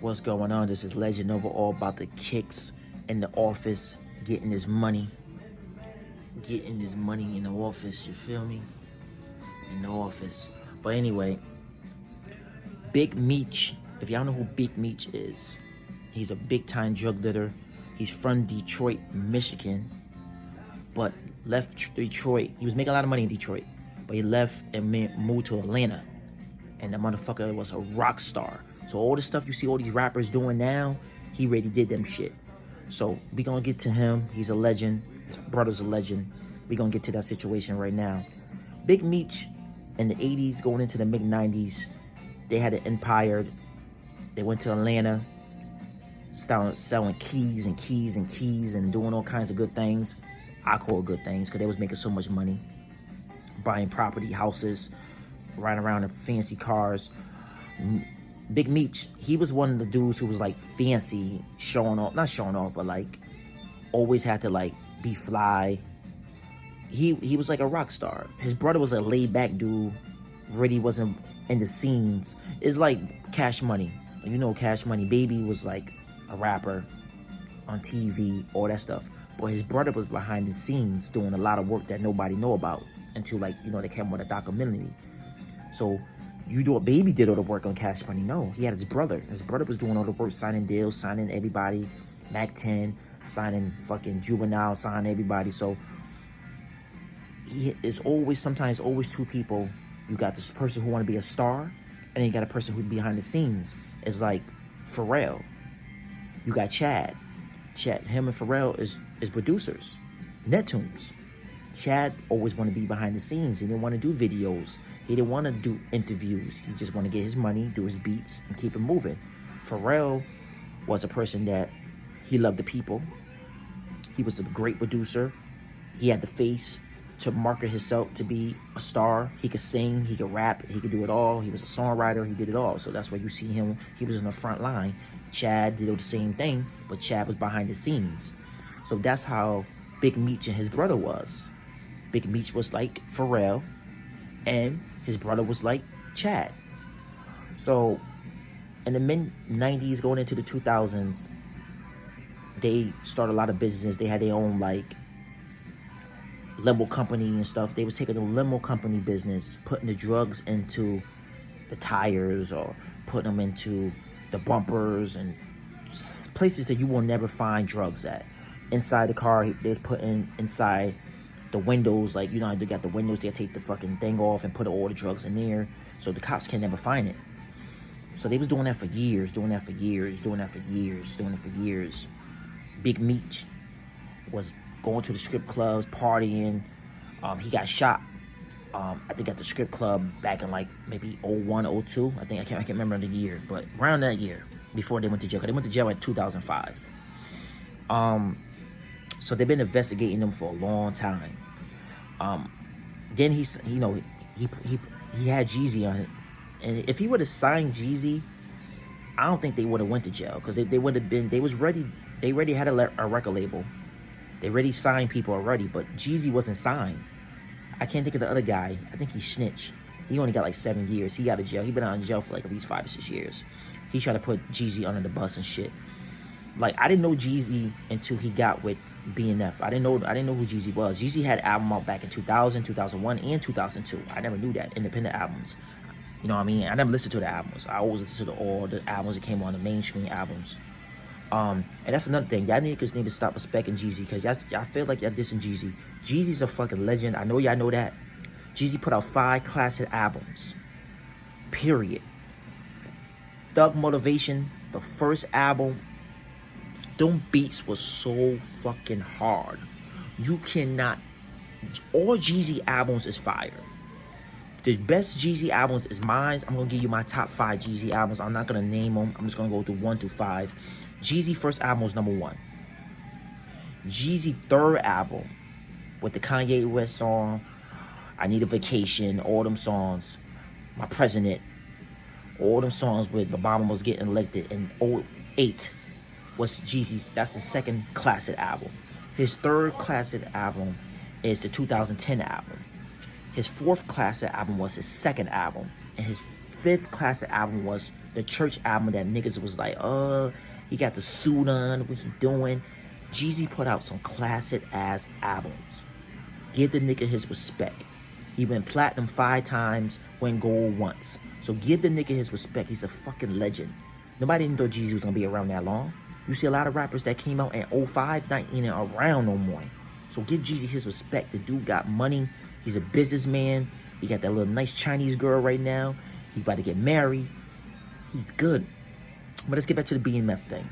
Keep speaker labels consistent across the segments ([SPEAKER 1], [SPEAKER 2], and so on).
[SPEAKER 1] What's going on? This is Legend Overall about the kicks in the office, getting this money. Getting this money in the office, you feel me? In the office. But anyway, Big Meech, if y'all know who Big Meech is, he's a big time drug dealer. He's from Detroit, Michigan, but left Detroit. He was making a lot of money in Detroit, but he left and moved to Atlanta. And the motherfucker was a rock star. So all the stuff you see all these rappers doing now, he already did them shit. So we gonna get to him. He's a legend. His brother's a legend. We gonna get to that situation right now. Big Meech in the 80s going into the mid 90s, they had an empire. They went to Atlanta, started selling keys and doing all kinds of good things. I call it good things because they was making so much money. Buying property, houses, riding around in fancy cars. Big Meech, he was one of the dudes who was like fancy, not showing off, but like always had to like be fly. He was like a rock star. His brother was a laid back dude, really wasn't in the scenes. It's like Cash Money. You know Cash Money. Baby was like a rapper on TV, all that stuff. But his brother was behind the scenes doing a lot of work that nobody know about until like, you know, they came with a documentary. So you do what Baby did all the work on Cash Money? No, he had his brother. His brother was doing all the work, signing deals, signing everybody, Mac 10, signing fucking Juvenile, signing everybody. So it's sometimes always two people. You got this person who want to be a star, and then you got a person who's behind the scenes. It's like Pharrell. You got Chad. Him and Pharrell is producers, Nettunes. Chad always want to be behind the scenes. He didn't want to do videos. He didn't want to do interviews. He just want to get his money, do his beats, and keep it moving. Pharrell was a person that he loved the people. He was a great producer. He had the face to market himself to be a star. He could sing, he could rap, he could do it all. He was a songwriter, he did it all. So that's why you see him, he was in the front line. Chad did the same thing, but Chad was behind the scenes. So that's how Big Meech and his brother was. Big Meech was like Pharrell, and his brother was like Chad. So in the mid-90s going into the 2000s, they started a lot of business. They had their own like limo company and stuff. They was taking the limo company business, putting the drugs into the tires or putting them into the bumpers and places that you will never find drugs at. Inside the car, they was putting inside the windows, like, you know, they got the windows, they take the fucking thing off and put all the drugs in there, so the cops can never find it. So they was doing that for years, doing it for years. Big Meech was going to the strip clubs, partying. He got shot, I think at the strip club back in like maybe 01, 02. I can't remember the year, but around that year, before they went to jail. 'Cause they went to jail in 2005. So they've been investigating them for a long time. Then he had Jeezy on it, and if he would have signed Jeezy, I don't think they would have went to jail, because they would have been. They already had a record label. They already signed people already, but Jeezy wasn't signed. I can't think of the other guy. I think he snitched. He only got like 7 years. He got out of jail. He been out of jail for like at least 5 or 6 years. He tried to put Jeezy under the bus and shit. Like, I didn't know Jeezy until he got with BMF. I didn't know who Jeezy was. Jeezy had an album out back in 2000, 2001, and 2002. I never knew that. Independent albums. You know what I mean? I never listened to the albums. I always listened to all the albums that came on, the mainstream albums. And that's another thing. Y'all niggas need to stop respecting Jeezy, because y'all feel like y'all dissing Jeezy. Jeezy's a fucking legend. I know y'all know that. Jeezy put out 5 classic albums. Period. Thug Motivation, the first album, them beats was so fucking hard. You cannot. All Jeezy albums is fire. The best Jeezy albums is mine. I'm gonna give you my top 5 Jeezy albums. I'm not gonna name them. I'm just gonna go through 1 through 5. Jeezy first album was number 1. Jeezy third album with the Kanye West song, I Need a Vacation, all them songs, My President, all them songs with Obama was getting elected in 08 was Jeezy's. That's his second classic album. His third classic album is the 2010 album. His fourth classic album was his second album. And his fifth classic album was The church album that niggas was like, he got the suit on, what he doing? Jeezy put out some classic ass albums. Give the nigga his respect. He went platinum 5 times, went gold once. So give the nigga his respect. He's a fucking legend. Nobody didn't know Jeezy was gonna be around that long. You see a lot of rappers that came out in 05, not even around no more. So give Jeezy his respect. The dude got money. He's a businessman. He got that little nice Chinese girl right now. He's about to get married. He's good. But let's get back to the BMF thing.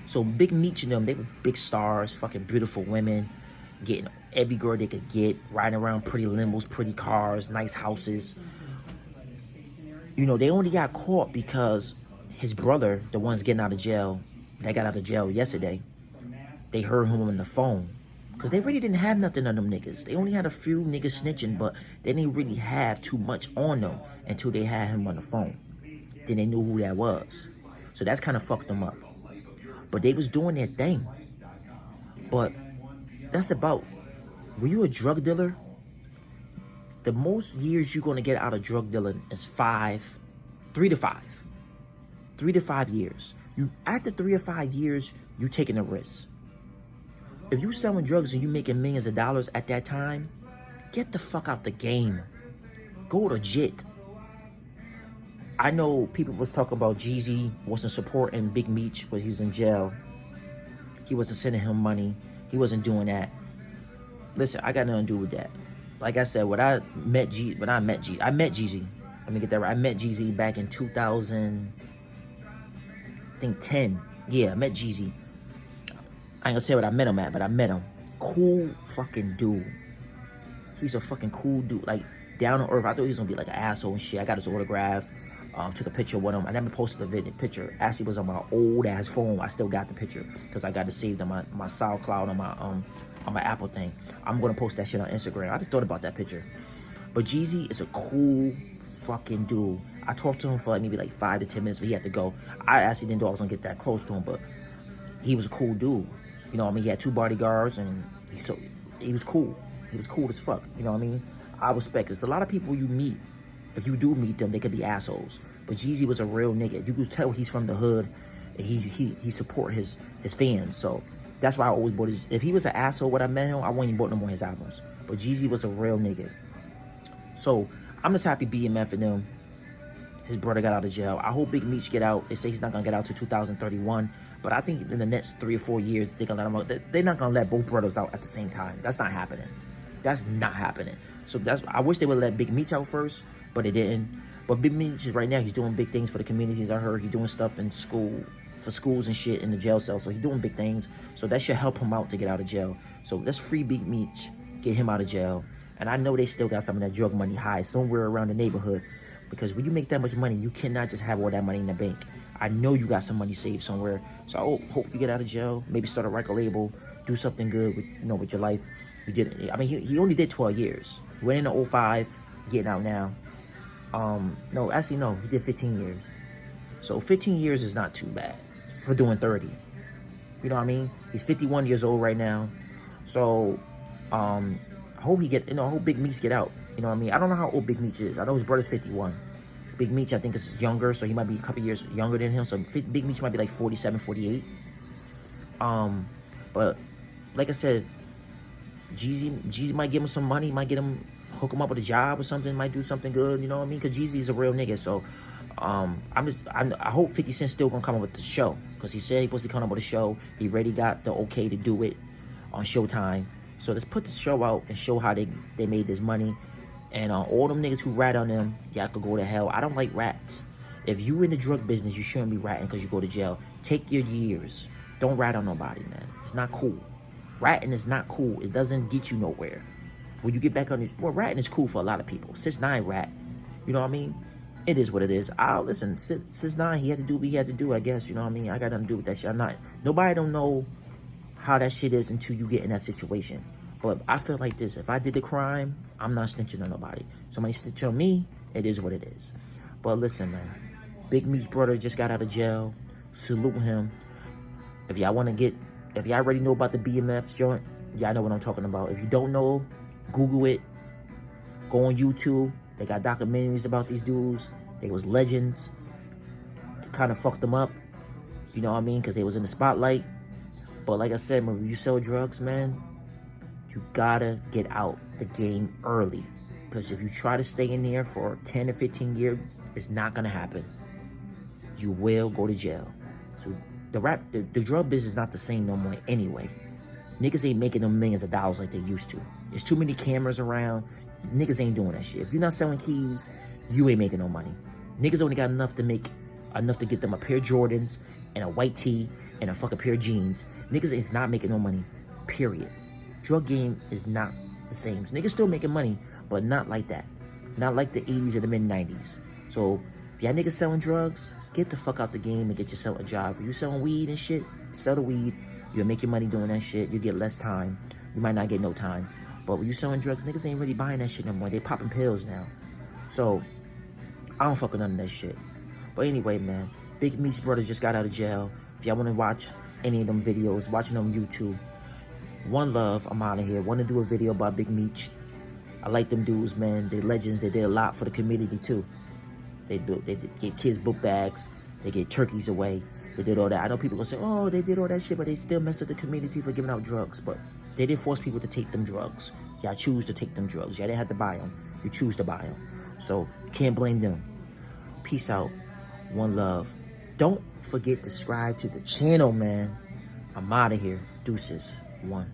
[SPEAKER 1] So Big Meech and them, they were big stars, fucking beautiful women, getting every girl they could get, riding around pretty limos, pretty cars, nice houses. You know, they only got caught because his brother, the one's getting out of jail, that got out of jail yesterday, they heard him on the phone. Because they really didn't have nothing on them niggas. They only had a few niggas snitching, but they didn't really have too much on them until they had him on the phone. Then they knew who that was. So that's kind of fucked them up. But they was doing their thing. But that's about, were you a drug dealer? The most years you're going to get out of drug dealing is 3 to 5. 3 to 5 years. After 3 or 5 years, you taking a risk. If you selling drugs and you making millions of dollars at that time, get the fuck out the game. Go to JIT. I know people was talking about Jeezy wasn't supporting Big Meech when he's in jail. He wasn't sending him money. He wasn't doing that. Listen, I got nothing to do with that. Like I said, I met Jeezy. Let me get that right. I met Jeezy back in 2010. Yeah, I met Jeezy. I ain't gonna say what I met him at, but I met him. Cool fucking dude. He's a fucking cool dude. Like, down to earth. I thought he was gonna be like an asshole and shit. I got his autograph. Took a picture with him. I never posted the picture. Actually, it was on my old ass phone. I still got the picture because I got it saved on my SoundCloud on my Apple thing. I'm gonna post that shit on Instagram. I just thought about that picture. But Jeezy is a cool fucking dude. I talked to him for maybe 5 to 10 minutes, but he had to go. I actually didn't know I was gonna get that close to him, but he was a cool dude. You know what I mean? He had 2 bodyguards, and he was cool. He was cool as fuck. You know what I mean? I respect it. There's a lot of people you meet. If you do meet them, they could be assholes. But Jeezy was a real nigga. You could tell he's from the hood, and he support his fans. So that's why I always bought his. If he was an asshole when I met him, I wouldn't even bought no more of his albums. But Jeezy was a real nigga. So I'm just happy BMF and them. His brother got out of jail. I hope Big Meech get out. They say he's not gonna get out till 2031. But I think in the next 3 or 4 years, they're gonna let him out. They're not gonna let both brothers out at the same time. That's not happening. That's not happening. So I wish they would let Big Meech out first, but they didn't. But Big Meech is right now, he's doing big things for the communities. I heard he's doing stuff in for schools and shit in the jail cell. So he's doing big things. So that should help him out to get out of jail. So let's free Big Meech, get him out of jail. And I know they still got some of that drug money high somewhere around the neighborhood. Because when you make that much money, you cannot just have all that money in the bank. I know you got some money saved somewhere. So I hope you get out of jail. Maybe start a record label. Do something good with your life. You did. I mean, he only did 12 years. He went into 05, getting out now. No, actually, no. He did 15 years. So 15 years is not too bad for doing 30. You know what I mean? He's 51 years old right now. So, I hope I hope Big Meech get out. You know what I mean? I don't know how old Big Meech is. I know his brother's 51. Big Meech, I think, is younger, so he might be a couple years younger than him. So Big Meech might be 47, 48. But like I said, Jeezy might give him some money, might hook him up with a job or something, might do something good. You know what I mean? Because Jeezy is a real nigga. So I hope 50 Cent's still gonna come up with the show, because he said he's supposed to be coming up with a show. He already got the okay to do it on Showtime. So let's put the show out and show how they made this money. And all them niggas who rat on them, y'all could go to hell. I don't like rats. If you in the drug business, you shouldn't be ratting because you go to jail. Take your years. Don't rat on nobody, man. It's not cool. Ratting is not cool. It doesn't get you nowhere. When you get back on this, well, ratting is cool for a lot of people. 6ix9ine rat. You know what I mean? It is what it is. Listen, 6ix9ine, he had to do what he had to do, I guess. You know what I mean? I got nothing to do with that shit. Nobody don't know how that shit is until you get in that situation. But I feel like this. If I did the crime, I'm not snitching on nobody. Somebody snitch on me, it is what it is. But listen, man. Big Meech's brother just got out of jail. Salute him. If y'all already know about the BMF joint, y'all know what I'm talking about. If you don't know, Google it. Go on YouTube. They got documentaries about these dudes. They was legends. kind of fucked them up. You know what I mean? Because they was in the spotlight. But like I said, when you sell drugs, man, you gotta get out the game early. Because if you try to stay in there for 10 to 15 years, it's not gonna happen. You will go to jail. So the drug business is not the same no more anyway. Niggas ain't making them millions of dollars like they used to. There's too many cameras around. Niggas ain't doing that shit. If you're not selling keys, you ain't making no money. Niggas only got enough to get them a pair of Jordans and a white tee and a fucking pair of jeans. Niggas is not making no money, period. Drug game is not the same. Niggas still making money, but not like that. Not like the 80s and the mid-90s. So, if y'all niggas selling drugs, get the fuck out the game and get yourself a job. If you selling weed and shit, sell the weed. You'll make your money doing that shit. You get less time. You might not get no time. But when you selling drugs, niggas ain't really buying that shit no more. They popping pills now. So, I don't fuck with none of that shit. But anyway, man, Big Meech's brother just got out of jail. If y'all want to watch any of them videos, watching them on YouTube, one love, I'm out of here. Want to do a video about Big Meech. I like them dudes, man. They're legends. They did a lot for the community, too. They get kids book bags. They get turkeys away. They did all that. I know people gonna say, oh, they did all that shit, but they still messed up the community for giving out drugs. But they didn't force people to take them drugs. Y'all choose to take them drugs. Y'all didn't have to buy them. You choose to buy them. So, can't blame them. Peace out. One love. Don't forget to subscribe to the channel, man. I'm out of here. Deuces. One.